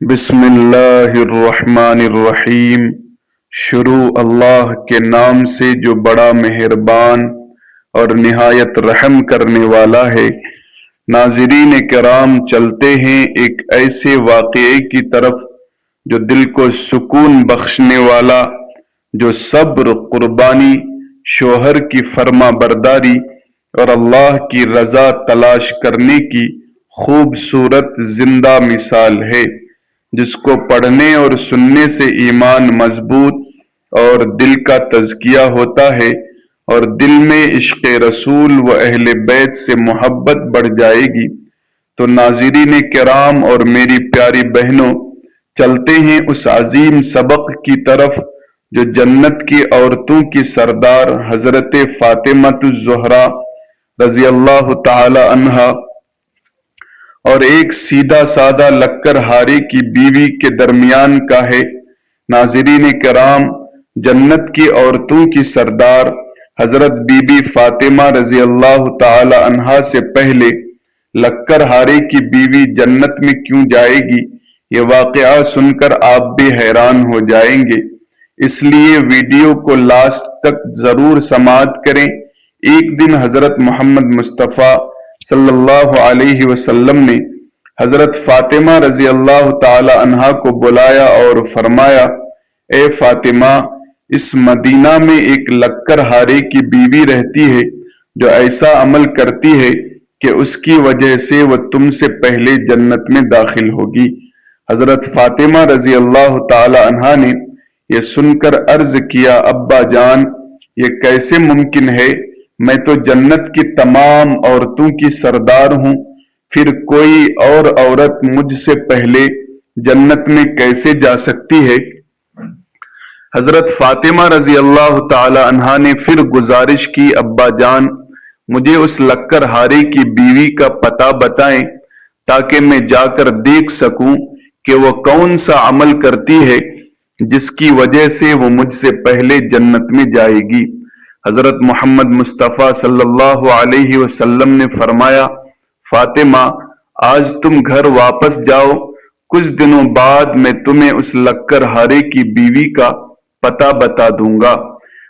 بسم اللہ الرحمن الرحیم۔ شروع اللہ کے نام سے جو بڑا مہربان اور نہایت رحم کرنے والا ہے۔ ناظرین کرام، چلتے ہیں ایک ایسے واقعے کی طرف جو دل کو سکون بخشنے والا، جو صبر، قربانی، شوہر کی فرما برداری اور اللہ کی رضا تلاش کرنے کی خوبصورت زندہ مثال ہے، جس کو پڑھنے اور سننے سے ایمان مضبوط اور دل کا تزکیہ ہوتا ہے اور دل میں عشق رسول و اہل بیت سے محبت بڑھ جائے گی۔ تو ناظرین کرام اور میری پیاری بہنوں، چلتے ہیں اس عظیم سبق کی طرف جو جنت کی عورتوں کی سردار حضرت فاطمہ الزہرا رضی اللہ تعالی عنہا اور ایک سیدھا سادہ لکڑ ہارے کی بیوی کے درمیان کا ہے۔ ناظرین کرام، جنت کی عورتوں کی سردار حضرت بی بی فاطمہ رضی اللہ تعالی عنہا سے پہلے لکڑ ہارے کی بیوی جنت میں کیوں جائے گی، یہ واقعہ سن کر آپ بھی حیران ہو جائیں گے۔ اس لیے ویڈیو کو لاسٹ تک ضرور سماعت کریں۔ ایک دن حضرت محمد مصطفیٰ صلی اللہ علیہ وسلم نے حضرت فاطمہ رضی اللہ تعالی عنہا کو بلایا اور فرمایا، اے فاطمہ، اس مدینہ میں ایک لکڑ ہارے کی بیوی رہتی ہے جو ایسا عمل کرتی ہے کہ اس کی وجہ سے وہ تم سے پہلے جنت میں داخل ہوگی۔ حضرت فاطمہ رضی اللہ تعالی عنہا نے یہ سن کر عرض کیا، ابا جان، یہ کیسے ممکن ہے؟ میں تو جنت کی تمام عورتوں کی سردار ہوں، پھر کوئی اور عورت مجھ سے پہلے جنت میں کیسے جا سکتی ہے؟ حضرت فاطمہ رضی اللہ تعالی عنہا نے پھر گزارش کی، ابا جان، مجھے اس لکڑ ہارے کی بیوی کا پتہ بتائیں تاکہ میں جا کر دیکھ سکوں کہ وہ کون سا عمل کرتی ہے جس کی وجہ سے وہ مجھ سے پہلے جنت میں جائے گی۔ حضرت محمد مصطفیٰ صلی اللہ علیہ وسلم نے فرمایا، فاطمہ، آج تم گھر واپس جاؤ، کچھ دنوں بعد میں تمہیں اس لکڑ ہارے کی بیوی کا پتہ بتا دوں گا۔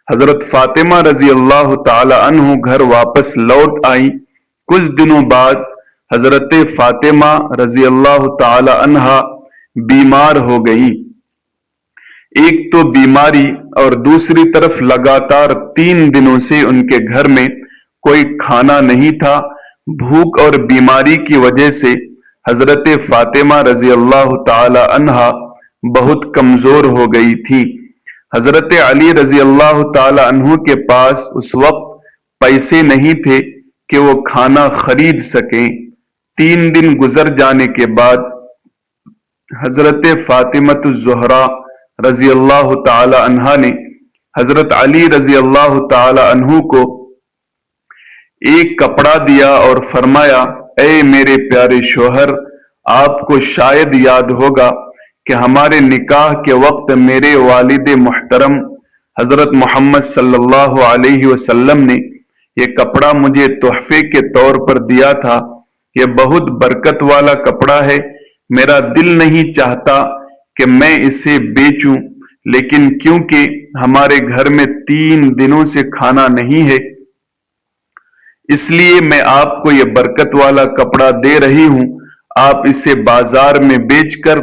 حضرت فاطمہ رضی اللہ تعالی عنہ گھر واپس لوٹ آئیں۔ کچھ دنوں بعد حضرت فاطمہ رضی اللہ تعالی عنہ بیمار ہو گئیں۔ ایک تو بیماری اور دوسری طرف لگاتار 3 دنوں سے ان کے گھر میں کوئی کھانا نہیں تھا۔ بھوک اور بیماری کی وجہ سے حضرت فاطمہ رضی اللہ تعالی عنہا بہت کمزور ہو گئی تھی۔ حضرت علی رضی اللہ تعالی عنہ کے پاس اس وقت پیسے نہیں تھے کہ وہ کھانا خرید سکیں۔ 3 دن گزر جانے کے بعد حضرت فاطمہ الزہرا رضی اللہ تعالی عنہا نے حضرت علی رضی اللہ تعالی عنہ کو ایک کپڑا دیا اور فرمایا، اے میرے پیارے شوہر، آپ کو شاید یاد ہوگا کہ ہمارے نکاح کے وقت میرے والد محترم حضرت محمد صلی اللہ علیہ وسلم نے یہ کپڑا مجھے تحفے کے طور پر دیا تھا۔ یہ بہت برکت والا کپڑا ہے، میرا دل نہیں چاہتا کہ میں اسے بیچوں، لیکن کیونکہ ہمارے گھر میں 3 دنوں سے کھانا نہیں ہے، اس لیے میں آپ کو یہ برکت والا کپڑا دے رہی ہوں۔ آپ اسے بازار میں بیچ کر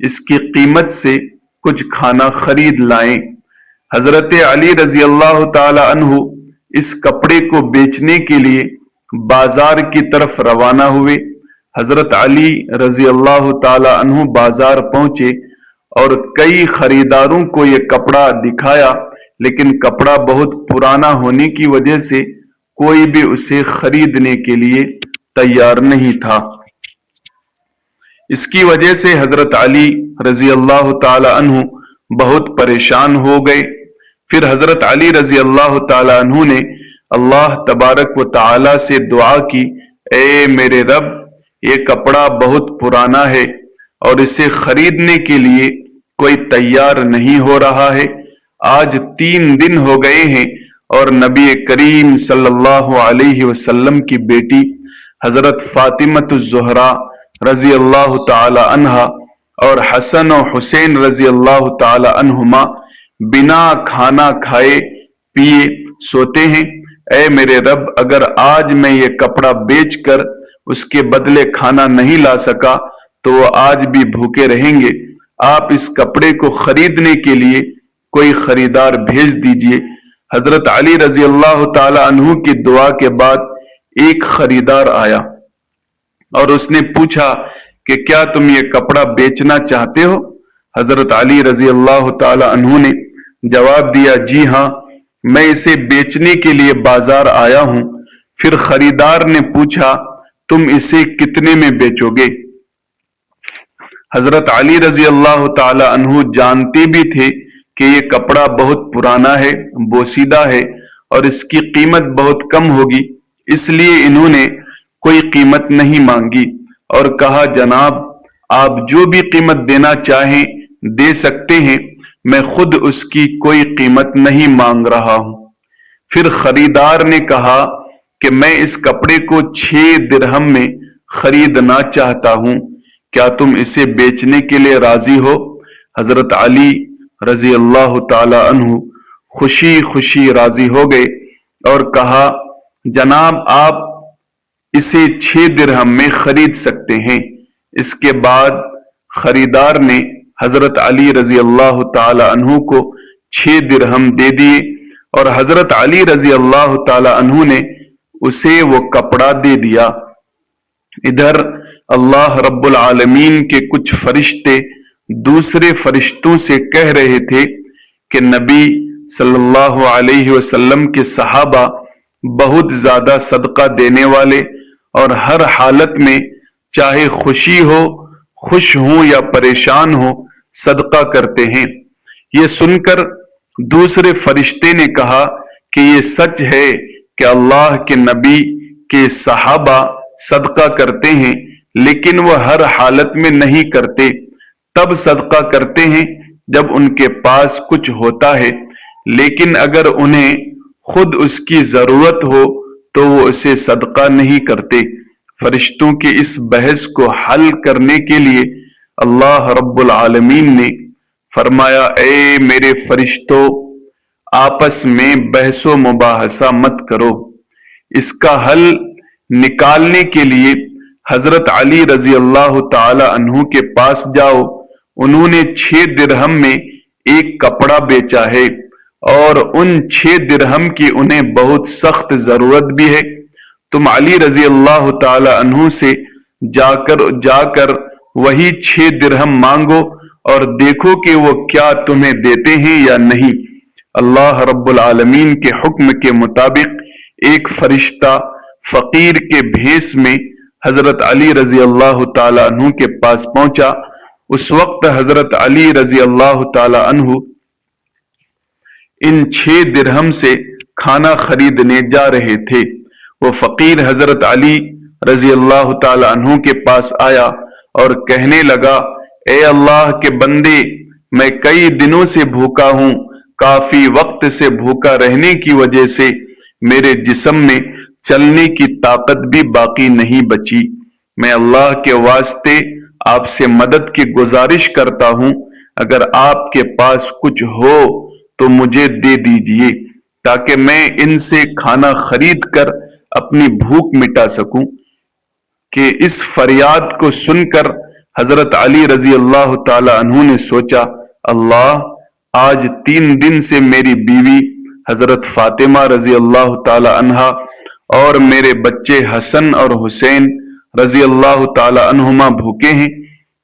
اس کی قیمت سے کچھ کھانا خرید لائیں۔ حضرت علی رضی اللہ تعالی عنہ اس کپڑے کو بیچنے کے لیے بازار کی طرف روانہ ہوئے۔ حضرت علی رضی اللہ تعالی عنہ بازار پہنچے اور کئی خریداروں کو یہ کپڑا دکھایا، لیکن کپڑا بہت پرانا ہونے کی وجہ سے کوئی بھی اسے خریدنے کے لیے تیار نہیں تھا۔ اس کی وجہ سے حضرت علی رضی اللہ تعالی عنہ بہت پریشان ہو گئے۔ پھر حضرت علی رضی اللہ تعالی عنہ نے اللہ تبارک و تعالی سے دعا کی، اے میرے رب، یہ کپڑا بہت پرانا ہے اور اسے خریدنے کے لیے کوئی تیار نہیں ہو رہا ہے۔ آج 3 دن ہو گئے ہیں اور نبی کریم صلی اللہ علیہ وسلم کی بیٹی حضرت فاطمہ الزہرا رضی اللہ تعالی عنہا اور حسن و حسین رضی اللہ تعالی عنہما بنا کھانا کھائے پیے سوتے ہیں۔ اے میرے رب، اگر آج میں یہ کپڑا بیچ کر اس کے بدلے کھانا نہیں لا سکا تو وہ آج بھی بھوکے رہیں گے۔ آپ اس کپڑے کو خریدنے کے لیے کوئی خریدار بھیج دیجئے۔ حضرت علی رضی اللہ تعالی عنہ کی دعا کے بعد ایک خریدار آیا اور اس نے پوچھا کہ کیا تم یہ کپڑا بیچنا چاہتے ہو؟ حضرت علی رضی اللہ تعالی عنہ نے جواب دیا، جی ہاں، میں اسے بیچنے کے لیے بازار آیا ہوں۔ پھر خریدار نے پوچھا، تم اسے کتنے میں بیچو گے؟ حضرت علی رضی اللہ تعالی عنہ جانتے بھی تھے کہ یہ کپڑا بہت پرانا ہے، بوسیدہ ہے اور اس کی قیمت بہت کم ہوگی، اس لیے انہوں نے کوئی قیمت نہیں مانگی اور کہا، جناب آپ جو بھی قیمت دینا چاہیں دے سکتے ہیں، میں خود اس کی کوئی قیمت نہیں مانگ رہا ہوں۔ پھر خریدار نے کہا کہ میں اس کپڑے کو 6 درہم میں خریدنا چاہتا ہوں، کیا تم اسے بیچنے کے لیے راضی ہو؟ حضرت علی رضی اللہ تعالی عنہ خوشی خوشی راضی ہو گئے اور کہا، جناب آپ اسے 6 درہم میں خرید سکتے ہیں۔ اس کے بعد خریدار نے حضرت علی رضی اللہ تعالی عنہ کو 6 درہم دے دیے اور حضرت علی رضی اللہ تعالی عنہ نے اسے وہ کپڑا دے دیا۔ ادھر اللہ رب العالمین کے کچھ فرشتے دوسرے فرشتوں سے کہہ رہے تھے کہ نبی صلی اللہ علیہ وسلم کے صحابہ بہت زیادہ صدقہ دینے والے اور ہر حالت میں چاہے خوشی ہو، خوش ہوں یا پریشان ہو، صدقہ کرتے ہیں۔ یہ سن کر دوسرے فرشتے نے کہا کہ یہ سچ ہے کہ اللہ کے نبی کے صحابہ صدقہ کرتے ہیں، لیکن وہ ہر حالت میں نہیں کرتے، تب صدقہ کرتے ہیں جب ان کے پاس کچھ ہوتا ہے، لیکن اگر انہیں خود اس کی ضرورت ہو تو وہ اسے صدقہ نہیں کرتے۔ فرشتوں کی اس بحث کو حل کرنے کے لیے اللہ رب العالمین نے فرمایا، اے میرے فرشتوں، آپس میں بحث و مباحثہ مت کرو، اس کا حل نکالنے کے لیے حضرت علی رضی اللہ تعالی عنہ کے پاس جاؤ، انہوں نے 6 درہم میں ایک کپڑا بیچا ہے اور ان 6 درہم کی انہیں بہت سخت ضرورت بھی ہے۔ تم علی رضی اللہ تعالی عنہ سے جا کر وہی 6 درہم مانگو اور دیکھو کہ وہ کیا تمہیں دیتے ہیں یا نہیں۔ اللہ رب العالمین کے حکم کے مطابق ایک فرشتہ فقیر کے بھیس میں حضرت علی رضی اللہ تعالی عنہ کے پاس پہنچا۔ اس وقت حضرت علی رضی اللہ تعالی عنہ ان 6 درہم سے کھانا خریدنے جا رہے تھے۔ وہ فقیر حضرت علی رضی اللہ تعالی عنہ کے پاس آیا اور کہنے لگا، اے اللہ کے بندے، میں کئی دنوں سے بھوکا ہوں، کافی وقت سے بھوکا رہنے کی وجہ سے میرے جسم میں چلنے کی طاقت بھی باقی نہیں بچی۔ میں اللہ کے واسطے آپ سے مدد کی گزارش کرتا ہوں، اگر آپ کے پاس کچھ ہو تو مجھے دے دیجئے تاکہ میں ان سے کھانا خرید کر اپنی بھوک مٹا سکوں۔ کہ اس فریاد کو سن کر حضرت علی رضی اللہ تعالی عنہ نے سوچا، اللہ، آج 3 دن سے میری بیوی حضرت فاطمہ رضی اللہ تعالی عنہا اور میرے بچے حسن اور حسین رضی اللہ تعالی عنہما بھوکے ہیں۔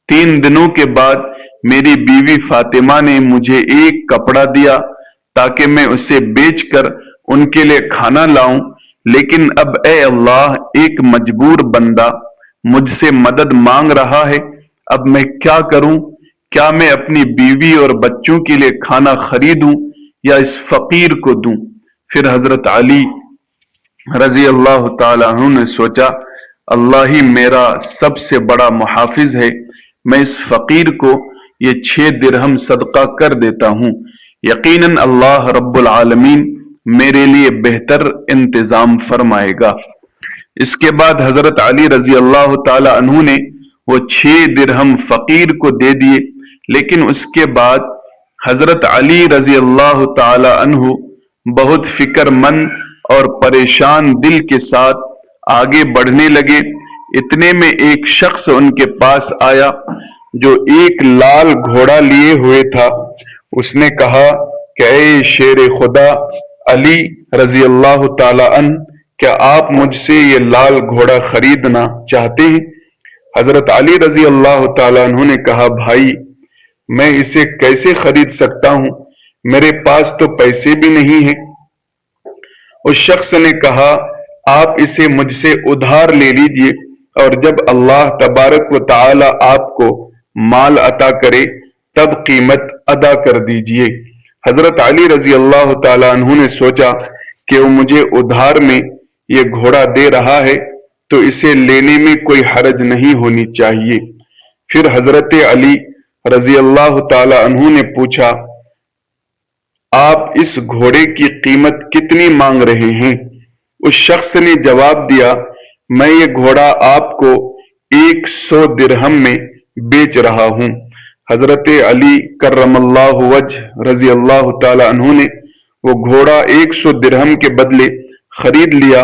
3 دنوں کے بعد میری بیوی فاطمہ نے مجھے ایک کپڑا دیا تاکہ میں اسے بیچ کر ان کے لیے کھانا لاؤں، لیکن اب اے اللہ، ایک مجبور بندہ مجھ سے مدد مانگ رہا ہے، اب میں کیا کروں؟ کیا میں اپنی بیوی اور بچوں کے لیے کھانا خریدوں یا اس فقیر کو دوں؟ پھر حضرت علی رضی اللہ تعالی عنہ نے سوچا، اللہ ہی میرا سب سے بڑا محافظ ہے، میں اس فقیر کو یہ 6 درہم صدقہ کر دیتا ہوں، یقیناً اللہ رب العالمین میرے لیے بہتر انتظام فرمائے گا۔ اس کے بعد حضرت علی رضی اللہ تعالی عنہ نے وہ 6 درہم فقیر کو دے دیے۔ لیکن اس کے بعد حضرت علی رضی اللہ تعالی عنہ بہت فکر مند اور پریشان دل کے ساتھ آگے بڑھنے لگے۔ اتنے میں ایک شخص ان کے پاس آیا جو ایک لال گھوڑا لیے ہوئے تھا۔ اس نے کہا کہ اے شیر خدا علی رضی اللہ تعالی عنہ، کیا آپ مجھ سے یہ لال گھوڑا خریدنا چاہتے ہیں؟ حضرت علی رضی اللہ تعالی عنہ نے کہا بھائی میں اسے کیسے خرید سکتا ہوں، میرے پاس تو پیسے بھی نہیں ہیں۔ اس شخص نے کہا آپ اسے مجھ سے ادھار لے لیجئے، اور جب اللہ تبارک و تعالی آپ کو مال عطا کرے تب قیمت ادا کر دیجئے۔ حضرت علی رضی اللہ تعالی عنہ نے سوچا کہ وہ مجھے ادھار میں یہ گھوڑا دے رہا ہے تو اسے لینے میں کوئی حرج نہیں ہونی چاہیے۔ پھر حضرت علی رضی اللہ تعالی عنہ نے پوچھا آپ اس گھوڑے کی قیمت کتنی مانگ رہے ہیں؟ اس شخص نے جواب دیا میں یہ گھوڑا آپ کو 100 درہم میں بیچ رہا ہوں۔ حضرت علی کرم اللہ وجہ رضی اللہ تعالی عنہ نے وہ گھوڑا 100 درہم کے بدلے خرید لیا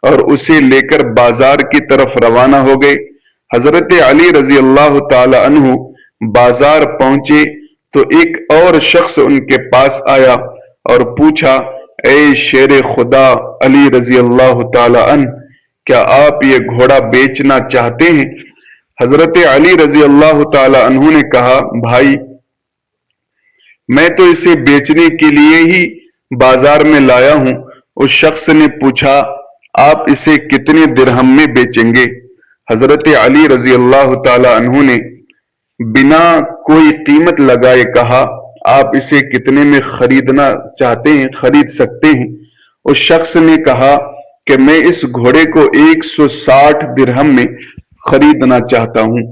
اور اسے لے کر بازار کی طرف روانہ ہو گئے۔ حضرت علی رضی اللہ تعالی عنہ بازار پہنچے تو ایک اور شخص ان کے پاس آیا اور پوچھا اے شیر خدا علی رضی اللہ تعالی عنہ، کیا آپ یہ گھوڑا بیچنا چاہتے ہیں؟ حضرت علی رضی اللہ تعالی عنہ نے کہا بھائی میں تو اسے بیچنے کے لیے ہی بازار میں لایا ہوں۔ اس شخص نے پوچھا آپ اسے کتنے درہم میں بیچیں گے؟ حضرت علی رضی اللہ تعالی عنہ نے بنا کوئی قیمت لگائے کہا آپ اسے کتنے میں خریدنا چاہتے ہیں، خرید سکتے ہیں؟ اس شخص نے کہا کہ میں اس گھوڑے کو 160 درہم میں خریدنا چاہتا ہوں۔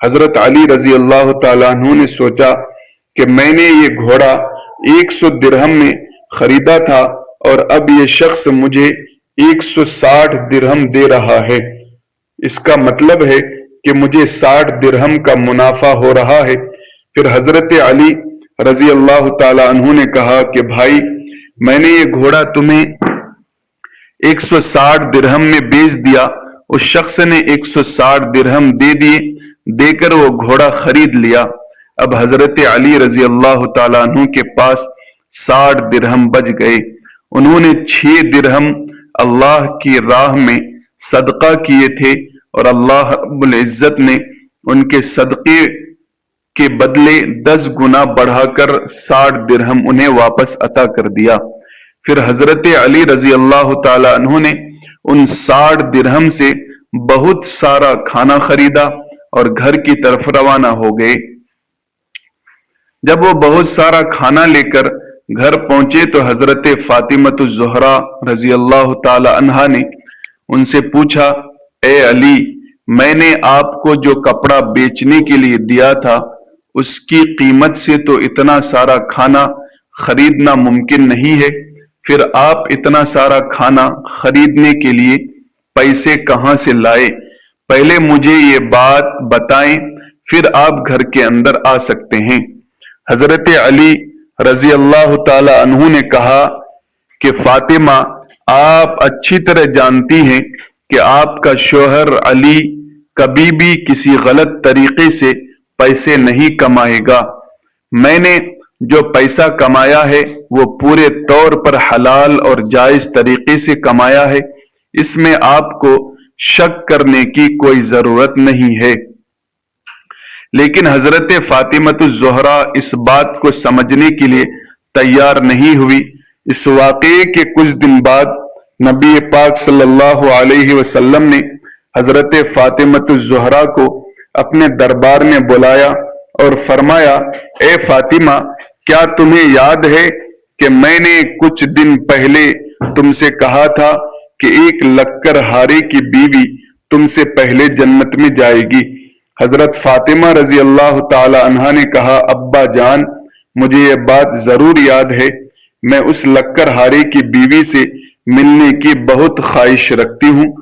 حضرت علی رضی اللہ تعالیٰ عنہ نے سوچا کہ میں نے یہ گھوڑا 100 درہم میں خریدا تھا اور اب یہ شخص مجھے 160 درہم دے رہا ہے، اس کا مطلب ہے کہ مجھے 60 درہم کا منافع ہو رہا ہے۔ پھر حضرت علی رضی اللہ تعالیٰ عنہ نے کہا کہ بھائی میں نے یہ گھوڑا تمہیں 160 درہم میں بیچ دیا۔ اس شخص نے 160 درہم دے دیے، دے کر وہ گھوڑا خرید لیا۔ اب حضرت علی رضی اللہ تعالیٰ عنہ کے پاس 60 درہم بچ گئے۔ انہوں نے 6 درہم اللہ کی راہ میں صدقہ کیے تھے اور اللہ رب العزت نے ان کے صدقے کے بدلے 10 گنا بڑھا کر 60 درہم انہیں واپس عطا کر دیا۔ پھر حضرت علی رضی اللہ تعالی عنہ نے ان 60 درہم سے بہت سارا کھانا خریدا اور گھر کی طرف روانہ ہو گئے۔ جب وہ بہت سارا کھانا لے کر گھر پہنچے تو حضرت فاطمۃ الزہرا رضی اللہ تعالی عنہا نے ان سے پوچھا اے علی، میں نے آپ کو جو کپڑا بیچنے کے لیے دیا تھا اس کی قیمت سے تو اتنا سارا کھانا خریدنا ممکن نہیں ہے، پھر آپ اتنا سارا کھانا خریدنے کے لیے پیسے کہاں سے لائے؟ پہلے مجھے یہ بات بتائیں، پھر آپ گھر کے اندر آ سکتے ہیں۔ حضرت علی رضی اللہ تعالی عنہ نے کہا کہ فاطمہ آپ اچھی طرح جانتی ہیں کہ آپ کا شوہر علی کبھی بھی کسی غلط طریقے سے پیسے نہیں کمائے گا۔ میں نے جو پیسہ کمایا ہے وہ پورے طور پر حلال اور جائز طریقے سے کمایا ہے، اس میں آپ کو شک کرنے کی کوئی ضرورت نہیں ہے۔ لیکن حضرت فاطمۃ الزہرا اس بات کو سمجھنے کے لیے تیار نہیں ہوئی۔ اس واقعے کے کچھ دن بعد نبی پاک صلی اللہ علیہ وسلم نے حضرت فاطمۃ الزہرا کو اپنے دربار میں بلایا اور فرمایا اے فاطمہ، کیا تمہیں یاد ہے کہ میں نے کچھ دن پہلے تم سے کہا تھا کہ ایک لکر ہارے کی بیوی تم سے پہلے جنت میں جائے گی؟ حضرت فاطمہ رضی اللہ تعالی عنہا نے کہا ابا جان، مجھے یہ بات ضرور یاد ہے، میں اس لکر ہارے کی بیوی سے ملنے کی بہت خواہش رکھتی ہوں،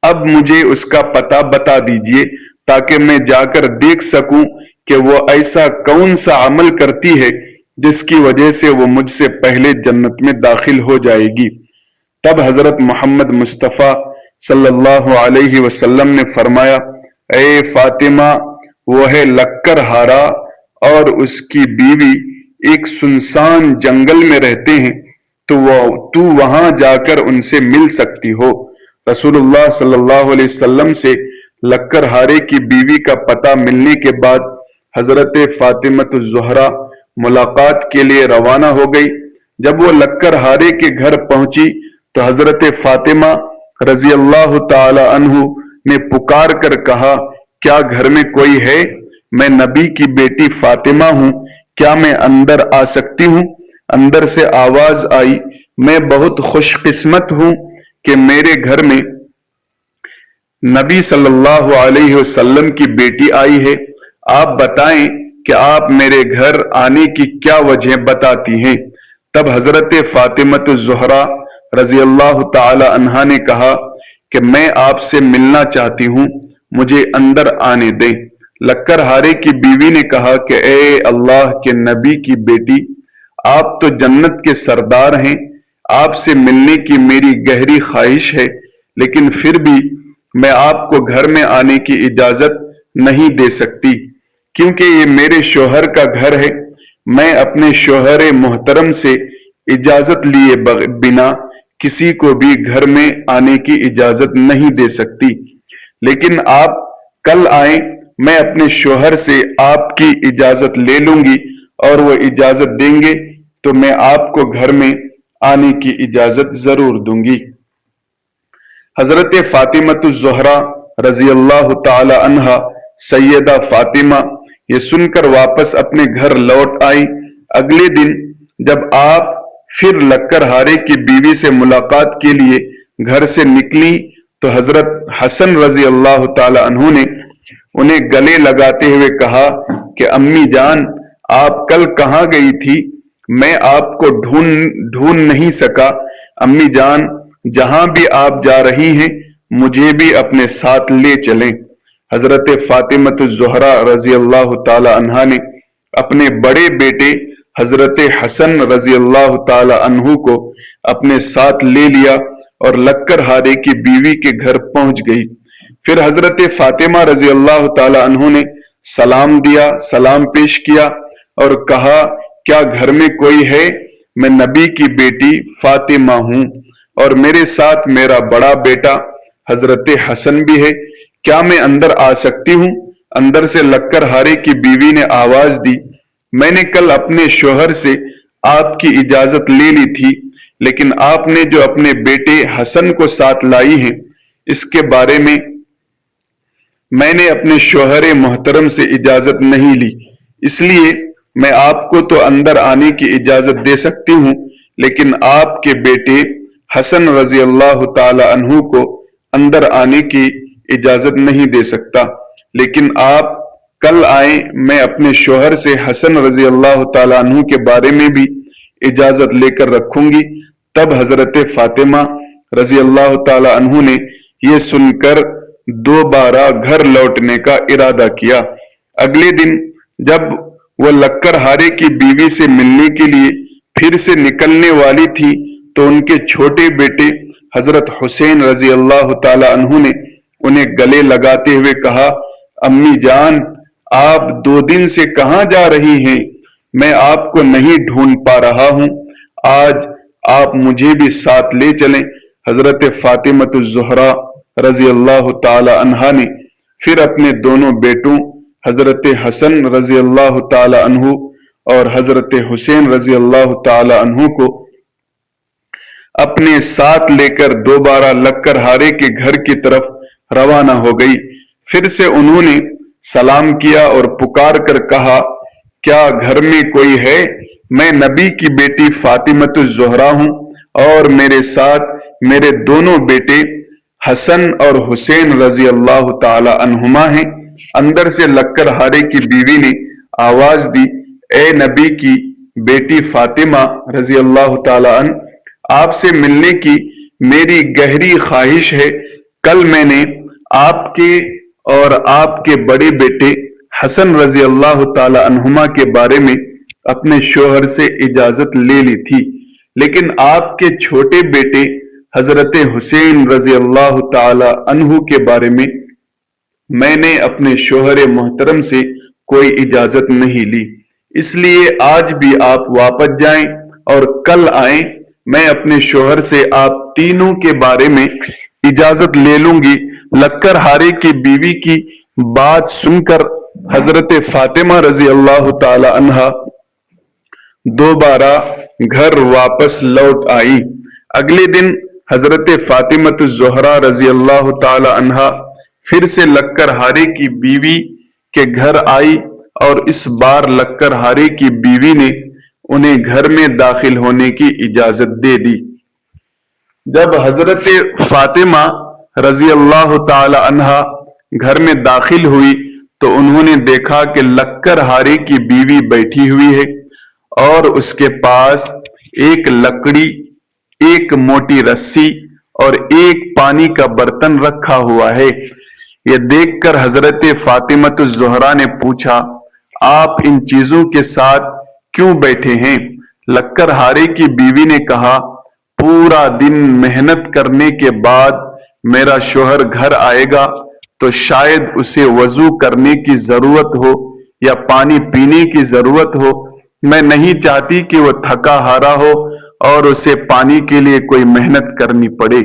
اب مجھے اس کا پتہ بتا دیجئے تاکہ میں جا کر دیکھ سکوں کہ وہ ایسا کون سا عمل کرتی ہے جس کی وجہ سے وہ مجھ سے پہلے جنت میں داخل ہو جائے گی۔ تب حضرت محمد مصطفیٰ صلی اللہ علیہ وسلم نے فرمایا، اے فاطمہ، وہ ہے لکر ہارا اور اس کی بیوی ایک سنسان جنگل میں رہتے ہیں، تو وہاں جا کر ان سے مل سکتی ہو۔ رسول اللہ صلی اللہ علیہ وسلم سے لکر ہارے کی بیوی کا پتہ ملنے کے بعد حضرت فاطمۃ الزہرا ملاقات کے لیے روانہ ہو گئی۔ جب وہ لکر ہارے کے گھر پہنچی تو حضرت فاطمہ رضی اللہ تعالی عنہ نے پکار کر کہا، کیا گھر میں کوئی ہے؟ میں نبی کی بیٹی فاطمہ ہوں، کیا میں اندر آ سکتی ہوں؟ اندر سے آواز آئی، میں بہت خوش قسمت ہوں کہ میرے گھر میں نبی صلی اللہ علیہ وسلم کی بیٹی آئی ہے۔ آپ بتائیں کہ آپ میرے گھر آنے کی کیا وجہ بتاتی ہیں؟ تب حضرت فاطمۃ الزہرا رضی اللہ تعالی عنہا نے کہا کہ میں آپ سے ملنا چاہتی ہوں، مجھے اندر آنے دیں۔ لکر ہارے کی بیوی نے کہا کہ اے اللہ کے نبی کی بیٹی، آپ تو جنت کے سردار ہیں، آپ سے ملنے کی میری گہری خواہش ہے، لیکن پھر بھی میں آپ کو گھر میں آنے کی اجازت نہیں دے سکتی، کیونکہ یہ میرے شوہر کا گھر ہے۔ میں اپنے شوہر محترم سے اجازت لیے بنا کسی کو بھی گھر میں آنے کی اجازت نہیں دے سکتی، لیکن آپ کل آئیں، میں اپنے شوہر سے آپ کی اجازت لے لوں گی اور وہ اجازت دیں گے تو میں آپ کو گھر میں آنے کی اجازت ضرور دوں گی۔ حضرت فاطمۃ الزہرا رضی اللہ تعالی عنہا سیدہ فاطمہ یہ سن کر واپس اپنے گھر لوٹ آئی۔ اگلے دن جب آپ پھر لکر ہارے کی بیوی سے ملاقات کے لیے گھر سے نکلی تو حضرت حسن رضی اللہ تعالی عنہ نے انہیں گلے لگاتے ہوئے کہا کہ امی جان، آپ کل کہاں گئی تھی؟ میں آپ کو ڈھونڈ نہیں سکا۔ امی جان، جہاں بھی آپ جا رہی ہیں مجھے بھی اپنے ساتھ لے چلیں۔ حضرت فاطمۃ الزہرا رضی اللہ تعالی عنہا نے اپنے بڑے بیٹے حضرت حسن رضی اللہ تعالی عنہ کو اپنے ساتھ لے لیا اور لکر ہارے کی بیوی کے گھر پہنچ گئی۔ پھر حضرت فاطمہ رضی اللہ تعالی عنہ نے سلام دیا، سلام پیش کیا اور کہا، کیا گھر میں کوئی ہے؟ میں نبی کی بیٹی فاطمہ ہوں اور میرے ساتھ میرا بڑا بیٹا حضرت حسن بھی ہے، کیا میں اندر آ سکتی ہوں؟ اندر سے لکر ہارے کی بیوی نے آواز دی، میں نے کل اپنے شوہر سے آپ کی اجازت لے لی تھی، لیکن آپ نے جو اپنے بیٹے حسن کو ساتھ لائی ہیں اس کے بارے میں نے اپنے شوہر محترم سے اجازت نہیں لی، اس لیے میں آپ کو تو اندر آنے کی اجازت دے سکتی ہوں، لیکن آپ کے بیٹے حسن رضی اللہ تعالی عنہ کو اندر آنے کی اجازت نہیں دے سکتا، لیکن آپ کل آئیں، میں اپنے شوہر سے حسن رضی اللہ تعالی عنہ کے بارے میں بھی اجازت لے کر رکھوں گی۔ تب حضرت فاطمہ رضی اللہ تعالی عنہ نے یہ سن کر دوبارہ گھر لوٹنے کا ارادہ کیا۔ اگلے دن جب وہ لکر ہارے کی بیوی سے ملنے کے لیے پھر سے نکلنے والی تھی تو ان کے چھوٹے بیٹے حضرت حسین رضی اللہ تعالی عنہ نے انہیں گلے لگاتے ہوئے کہا، امی جان، آپ 2 دن سے کہاں جا رہی ہیں؟ میں آپ کو نہیں ڈھونڈ پا رہا ہوں، آج آپ مجھے بھی ساتھ لے چلیں۔ حضرت فاطمۃ الزہرا رضی اللہ تعالی عنہا نے پھر اپنے دونوں بیٹوں حضرت حسن رضی اللہ تعالی عنہ اور حضرت حسین رضی اللہ تعالی عنہ کو اپنے ساتھ لے کر دوبارہ لکر ہارے کے گھر کی طرف روانہ ہو گئی۔ پھر سے انہوں نے سلام کیا اور پکار کر کہا، کیا گھر میں کوئی ہے؟ میں نبی کی بیٹی فاطمۃ الزہرا ہوں اور میرے ساتھ میرے دونوں بیٹے حسن اور حسین رضی اللہ تعالی عنہما ہیں۔ اندر سے لکر ہارے کی بیوی نے آواز دی، اے نبی کی بیٹی فاطمہ رضی اللہ تعالی عنہ، آپ سے ملنے کی میری گہری خواہش ہے۔ کل میں نے آپ کے اور آپ کے بڑے بیٹے حسن رضی اللہ تعالی عنہما کے بارے میں اپنے شوہر سے اجازت لے لی تھی، لیکن آپ کے چھوٹے بیٹے حضرت حسین رضی اللہ تعالی عنہ کے بارے میں نے اپنے شوہر محترم سے کوئی اجازت نہیں لی، اس لیے آج بھی آپ واپس جائیں اور کل آئیں، میں اپنے شوہر سے آپ تینوں کے بارے میں اجازت لے لوں گی۔ لکر ہارے کی بیوی کی بات سن کر حضرت فاطمہ رضی اللہ تعالی عنہا دوبارہ گھر واپس لوٹ آئی۔ اگلے دن حضرت فاطمہ الزہرا رضی اللہ تعالی عنہا پھر سے لکر ہارے کی بیوی کے گھر آئی، اور اس بار لکر ہارے کی بیوی نے انہیں گھر میں داخل ہونے کی اجازت دے دی۔ جب حضرت فاطمہ رضی اللہ تعالی عنہا گھر میں داخل ہوئی تو انہوں نے دیکھا کہ لکر ہارے کی بیوی بیٹھی ہوئی ہے اور اس کے پاس ایک لکڑی، ایک موٹی رسی اور ایک پانی کا برتن رکھا ہوا ہے۔ یہ دیکھ کر حضرت فاطمہ الزہرا نے پوچھا، آپ ان چیزوں کے ساتھ کیوں بیٹھے ہیں؟ لکر ہارے کی بیوی نے کہا، پورا دن محنت کرنے کے بعد میرا شوہر گھر آئے گا تو شاید اسے وضو کرنے کی ضرورت ہو یا پانی پینے کی ضرورت ہو، میں نہیں چاہتی کہ وہ تھکا ہارا ہو اور اسے پانی کے لیے کوئی محنت کرنی پڑے،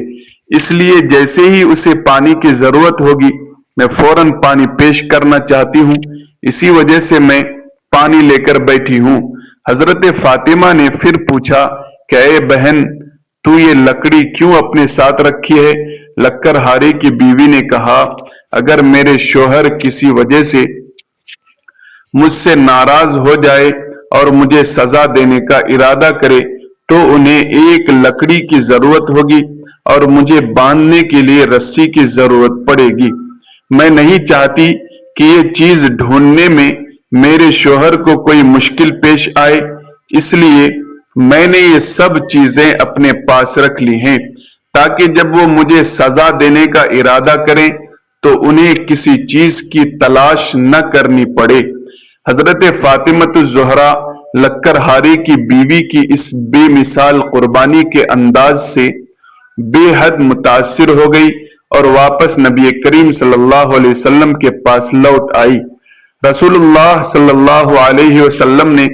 اس لیے جیسے ہی اسے پانی کی ضرورت ہوگی میں فوراً پانی پیش کرنا چاہتی ہوں، اسی وجہ سے میں پانی لے کر بیٹھی ہوں۔ حضرت فاطمہ نے پھر پوچھا کہ اے بہن، تو یہ لکڑی کیوں اپنے ساتھ رکھی ہے؟ لکر ہارے کی بیوی نے کہا، اگر میرے شوہر کسی وجہ سے مجھ سے ناراض ہو جائے اور مجھے سزا دینے کا ارادہ کرے تو انہیں ایک لکڑی کی ضرورت ہوگی اور مجھے باندھنے کے لیے رسی کی ضرورت پڑے گی۔ میں نہیں چاہتی کہ یہ چیز ڈھونڈنے میں میرے شوہر کو کوئی مشکل پیش آئے، اس لیے میں نے یہ سب چیزیں اپنے پاس رکھ لی ہیں تاکہ جب وہ مجھے سزا دینے کا ارادہ کریں تو انہیں کسی چیز کی تلاش نہ کرنی پڑے۔ حضرت فاطمہ الزہرا لکر ہارے کی بیوی کی اس بے مثال قربانی کے انداز سے بے حد متاثر ہو گئی اور واپس نبی کریم صلی اللہ علیہ وسلم کے پاس لوٹ آئی۔ رسول اللہ صلی اللہ علیہ وسلم نے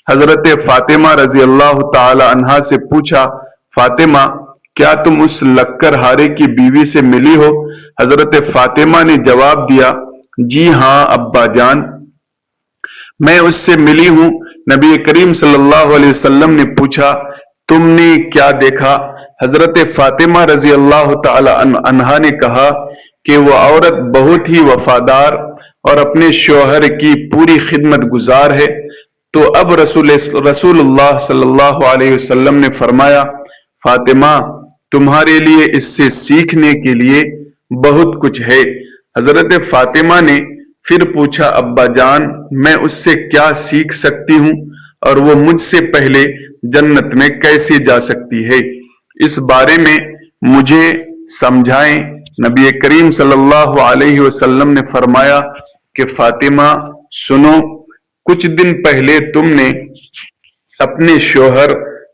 حضرت فاطمہ رضی اللہ تعالی عنہا سے پوچھا، فاطمہ کیا تم اس لکر ہارے کی بیوی سے ملی ہو؟ حضرت فاطمہ نے جواب دیا، جی ہاں ابا جان، میں اس سے ملی ہوں۔ نبی کریم صلی اللہ علیہ وسلم نے پوچھا، تم نے کیا دیکھا؟ حضرت فاطمہ رضی اللہ تعالی عنہا نے کہا کہ وہ عورت بہت ہی وفادار اور اپنے شوہر کی پوری خدمت گزار ہے۔ تو اب رسول اللہ صلی اللہ علیہ وسلم نے فرمایا، فاطمہ تمہارے لیے اس سے سیکھنے کے لیے بہت کچھ ہے۔ حضرت فاطمہ نے پھر پوچھا، ابا جان میں اس سے کیا سیکھ سکتی ہوں اور وہ مجھ سے پہلے جنت میں کیسے جا سکتی ہے؟ اس بارے میں مجھے سمجھائیں۔ نبی کریم صلی اللہ علیہ وسلم نے فرمایا کہ فاطمہ سنو، کچھ دن پہلے تم نے اپنے شوہر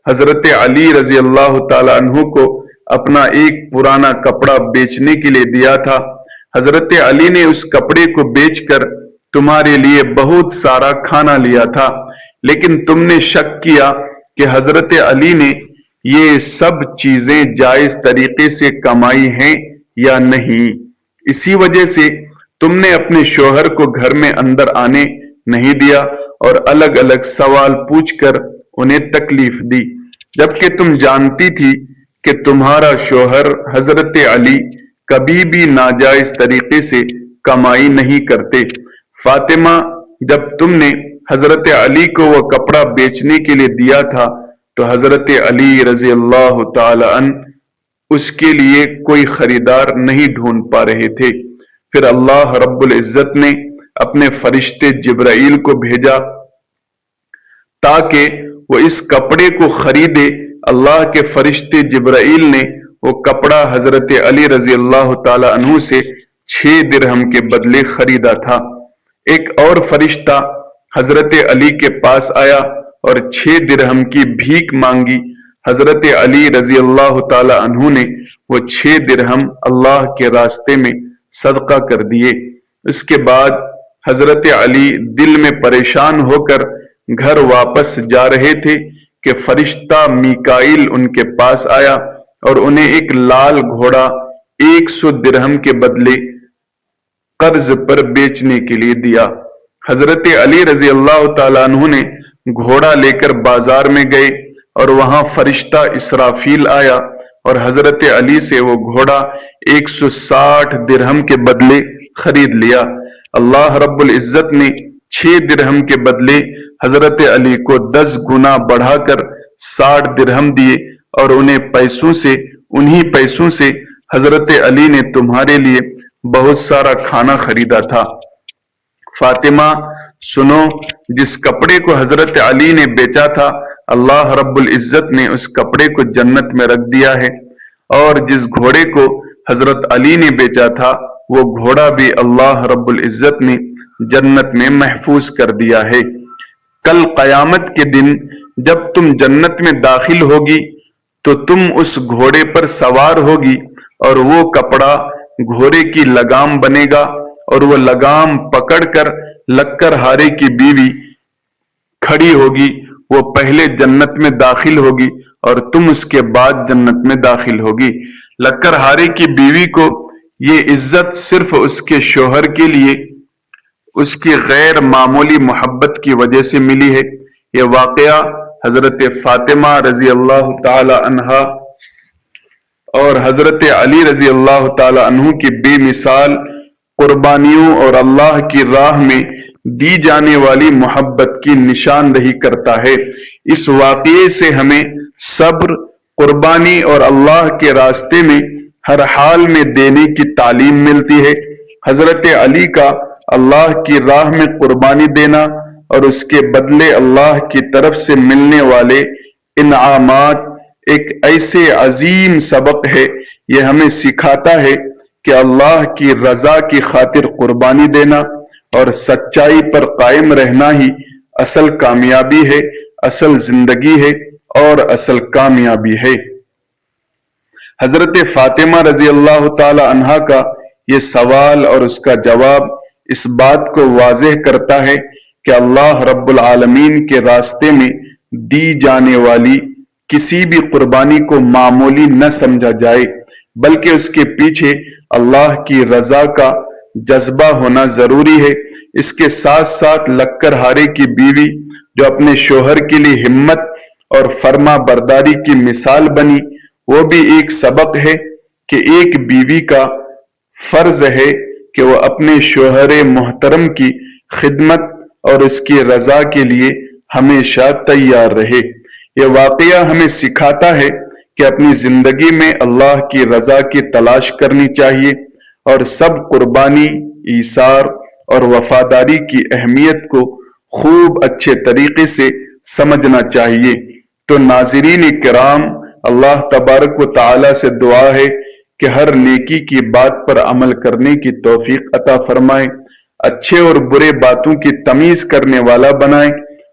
حضرت علی رضی اللہ تعالی عنہ کو اپنا ایک پرانا کپڑا بیچنے کے لیے دیا تھا۔ حضرت علی نے اس کپڑے کو بیچ کر تمہارے لیے بہت سارا کھانا لیا تھا، لیکن تم نے شک کیا کہ حضرت علی نے یہ سب چیزیں جائز طریقے سے کمائی ہیں یا نہیں، اسی وجہ سے تم نے اپنے شوہر کو گھر میں اندر آنے نہیں دیا اور الگ الگ سوال پوچھ کر انہیں تکلیف دی، جبکہ تم جانتی تھی کہ تمہارا شوہر حضرت علی کبھی بھی ناجائز طریقے سے کمائی نہیں کرتے۔ فاطمہ جب تم نے حضرت علی کو وہ کپڑا بیچنے کے لیے دیا تھا تو حضرت علی رضی اللہ تعالی عنہ اس کے لیے کوئی خریدار نہیں ڈھونڈ پا رہے تھے۔ پھر اللہ رب العزت نے اپنے فرشتے جبرائیل کو بھیجا تاکہ وہ اس کپڑے کو خریدے۔ اللہ کے فرشتے جبرائیل نے وہ کپڑا حضرت علی رضی اللہ تعالی عنہ سے 6 درہم کے بدلے خریدا تھا۔ ایک اور فرشتہ حضرت علی کے پاس آیا اور 6 درہم کی بھیک مانگی۔ حضرت علی رضی اللہ تعالی عنہ نے وہ 6 درہم اللہ کے راستے میں صدقہ کر دیے۔ اس کے بعد حضرت علی دل میں پریشان ہو کر گھر واپس جا رہے تھے کہ فرشتہ میکائیل ان کے پاس آیا اور انہیں ایک لال گھوڑا 100 درہم کے بدلے قرض پر بیچنے کے لیے دیا۔ حضرت علی رضی اللہ تعالیٰ عنہ نے گھوڑا لے کر بازار میں گئے اور وہاں فرشتہ اسرافیل آیا اور حضرت علی سے وہ گھوڑا 160 درہم کے بدلے خرید لیا۔ اللہ رب العزت نے 6 درہم کے بدلے حضرت علی کو 10 گنا بڑھا کر 60 درہم دیے اور انہی پیسوں سے حضرت علی نے تمہارے لیے بہت سارا کھانا خریدا تھا۔ فاطمہ سنو، جس کپڑے کو حضرت علی نے بیچا تھا اللہ رب العزت نے اس کپڑے کو جنت میں رکھ دیا ہے، اور جس گھوڑے کو حضرت علی نے بیچا تھا وہ گھوڑا بھی اللہ رب العزت نے جنت میں محفوظ کر دیا ہے۔ کل قیامت کے دن جب تم جنت میں داخل ہوگی تو تم اس گھوڑے پر سوار ہوگی اور وہ کپڑا گھوڑے کی لگام بنے گا، اور وہ لگام پکڑ کر لکر ہارے کی بیوی کھڑی ہوگی۔ وہ پہلے جنت میں داخل ہوگی اور تم اس کے بعد جنت میں داخل ہوگی۔ لکر ہارے کی بیوی کو یہ عزت صرف اس کے شوہر کے لیے اس کی غیر معمولی محبت کی وجہ سے ملی ہے۔ یہ واقعہ حضرت فاطمہ رضی اللہ تعالی عنہا اور حضرت علی رضی اللہ تعالی عنہ کی بے مثال قربانیوں اور اللہ کی راہ میں دی جانے والی محبت کی نشاندہی کرتا ہے۔ اس واقعے سے ہمیں صبر، قربانی اور اللہ کے راستے میں ہر حال میں دینے کی تعلیم ملتی ہے۔ حضرت علی کا اللہ کی راہ میں قربانی دینا اور اس کے بدلے اللہ کی طرف سے ملنے والے انعامات ایک ایسے عظیم سبق ہے۔ یہ ہمیں سکھاتا ہے کہ اللہ کی رضا کی خاطر قربانی دینا اور سچائی پر قائم رہنا ہی اصل کامیابی ہے، اصل زندگی ہے اور اصل کامیابی ہے۔ حضرت فاطمہ رضی اللہ تعالی عنہا کا یہ سوال اور اس کا جواب اس بات کو واضح کرتا ہے کہ اللہ رب العالمین کے راستے میں دی جانے والی کسی بھی قربانی کو معمولی نہ سمجھا جائے، بلکہ اس کے پیچھے اللہ کی رضا کا جذبہ ہونا ضروری ہے۔ اس کے ساتھ ساتھ لکر ہارے کی بیوی جو اپنے شوہر کے لیے ہمت اور فرما برداری کی مثال بنی، وہ بھی ایک سبق ہے کہ ایک بیوی کا فرض ہے کہ وہ اپنے شوہر محترم کی خدمت اور اس کی رضا کے لیے ہمیشہ تیار رہے۔ یہ واقعہ ہمیں سکھاتا ہے کہ اپنی زندگی میں اللہ کی رضا کی تلاش کرنی چاہیے اور سب قربانی، ایثار اور وفاداری کی اہمیت کو خوب اچھے طریقے سے سمجھنا چاہیے۔ تو ناظرین کرام، اللہ تبارک و تعالی سے دعا ہے کہ ہر نیکی کی بات پر عمل کرنے کی توفیق عطا فرمائے، اچھے اور برے باتوں کی تمیز کرنے والا بنائے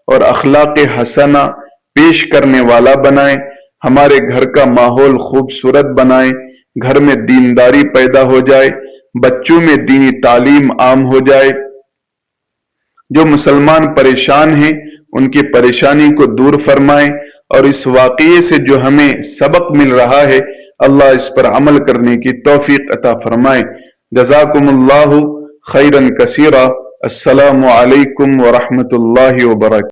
اور اخلاق حسنہ پیش کرنے والا بنائے، ہمارے گھر کا ماحول خوبصورت بنائے، گھر میں دینداری پیدا ہو جائے، بچوں میں دینی تعلیم عام ہو جائے۔ جو مسلمان پریشان ہیں ان کی پریشانی کو دور فرمائے، اور اس واقعے سے جو ہمیں سبق مل رہا ہے اللہ اس پر عمل کرنے کی توفیق عطا فرمائے۔ جزاکم اللہ خیرا کثیرا۔ السلام علیکم ورحمۃ اللہ وبرکاتہ۔